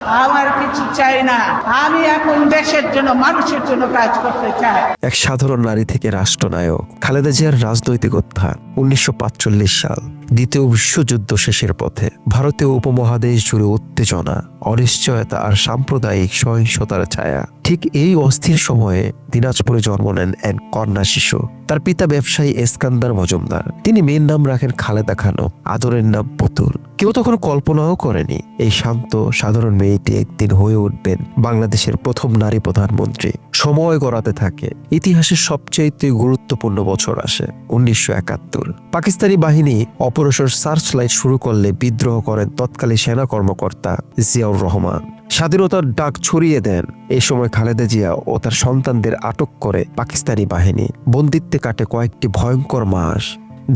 আমার কিছু চাই না, আমি এখন দেশের জন্য মানুষের জন্য কাজ করতে চাই। এক সাধারণ নারী থেকে রাষ্ট্রনায়ক। খালেদা জিয়ার রাজনৈতিক উত্থান 1945 সাল, দ্বিতীয় বিশ্বযুদ্ধ শেষের পথে। ভারতীয় উপমহাদেশ জুড়ে উত্তেজনা, অনিশ্চয়তা আর সাম্প্রদায়িক সহিংসতার ছায়া। ঠিক এই অস্থির সময়ে দিনাজপুরে জন্ম নেন এক কন্যা শিশু। তার পিতা ব্যবসায়ী এস্কান্দার মজুমদার। তিনি মেয়ের নাম রাখেন খালেদা খানম, আদরের নাম পুতুল। কেউ তখন কল্পনাও করেনি এই শান্ত সাধারণ মেয়েটি একদিন হয়ে উঠবেন বাংলাদেশের প্রথম নারী প্রধানমন্ত্রী। সময় গড়াতে থাকে, ইতিহাসের সবচেয়ে গুরুত্বপূর্ণ বছর আসে 1971। পাকিস্তানি বাহিনী অপারেশন সার্চ লাইট শুরু করলে বিদ্রোহ করেন তৎকালীন সেনা কর্মকর্তা জিয়াউর রহমান। স্বাধীনতার ডাক ছড়িয়ে দেন। এই সময় খালেদা জিয়া ও তার সন্তানদের আটক করে পাকিস্তানি বাহিনী। বন্দিত্বে কাটে কয়েকটি ভয়ঙ্কর মাস।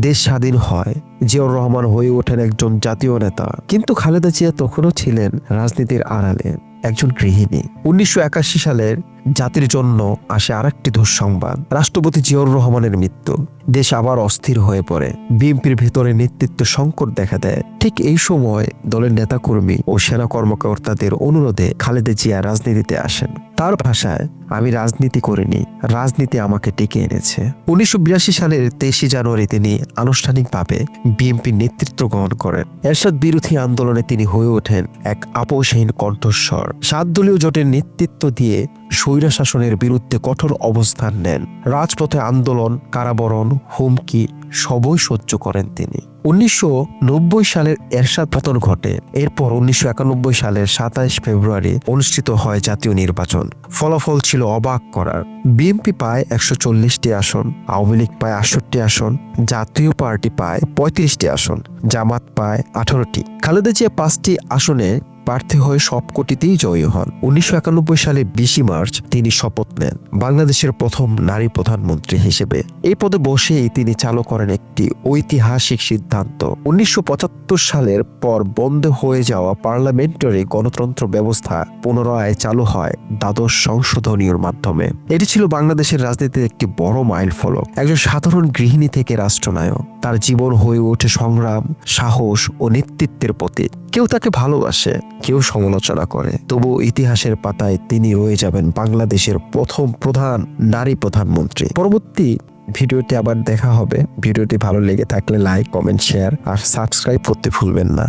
দেশ স্বাধীন হয়, জিয়াউর রহমান হয়ে ওঠেন একজন জাতীয় নেতা। কিন্তু খালেদা জিয়া তখনও ছিলেন রাজনীতির আড়ালে একজন গৃহিণী। 1981 সালের জাতির জন্য আসে আরেকটি দুঃসংবাদ, রাষ্ট্রপতি জিয়াউর রহমানের মৃত্যু। দেশ আবার অস্থির হয়ে পড়ে। বিএনপির ভেতরে নেতৃত্ব সংকট দেখা দেয়। ঠিক এই সময় দলের নেতাকর্মী ও সেনা কর্মকর্তাদের অনুরোধে খালেদা জিয়া রাজনীতিতে আসেন। তার ভাষায়, আমি রাজনীতি করিনি, রাজনীতি আমাকে ডেকে এনেছে। 1982 সালের 23 জানুয়ারি তিনি আনুষ্ঠানিকভাবে বিএনপির নেতৃত্ব গ্রহণ করেন। এরশাদ বিরোধী আন্দোলনে তিনি হয়ে ওঠেন এক আপোষহীন কণ্ঠস্বর। 7 দলীয় জোটের নেতৃত্ব দিয়ে স্বৈরা শাসনের বিরুদ্ধে কঠোর অবস্থান নেন। রাজপথে আন্দোলন, কারাবরণ, হুমকি সবই সহ্য করেন তিনি। 1990 সালের এরশাদ পতন ঘটে। এরপর 1991 সালের 27 ফেব্রুয়ারি অনুষ্ঠিত হয় জাতীয় নির্বাচন। ফলাফল ছিল অবাক করার। বিএনপি পায় 140টি আসন, আওয়ামী লীগ পায় 68টি আসন, জাতীয় পার্টি পায় 35টি আসন, জামাত পায় 18টি। খালেদা জিয়া 5টি আসনে প্রার্থী হয়ে সবকটিতেই জয়ী হন। 1991 সালের 20 মার্চ তিনি শপথ নেন বাংলাদেশের প্রথম নারী প্রধানমন্ত্রী হিসেবে। এই পদে বসেই তিনি চালু করেন একটি ঐতিহাসিক সিদ্ধান্ত। 1975 সালের পর বন্ধ হয়ে যাওয়া পার্লামেন্টারি গণতন্ত্র ব্যবস্থা পুনরায় চালু হয় দ্বাদশ সংশোধনীর মাধ্যমে। এটি ছিল বাংলাদেশের রাজনীতির একটি বড় মাইল ফলক। একজন সাধারণ গৃহিণী থেকে রাষ্ট্রনায়ক, তার জীবন হয়ে ওঠে সংগ্রাম, সাহস ও নেতৃত্বের প্রতীক। কেউ তাকে ভালোবাসে, কেউ সমালোচনা করে, তবু ইতিহাসের পাতায় তিনি রয়ে যাবেন বাংলাদেশের প্রথম প্রধান নারী প্রধানমন্ত্রী। পরবর্তী ভিডিওতে আবার দেখা হবে। ভিডিওটি ভালো লেগে থাকলে লাইক, কমেন্ট, শেয়ার আর সাবস্ক্রাইব করতে ভুলবেন না।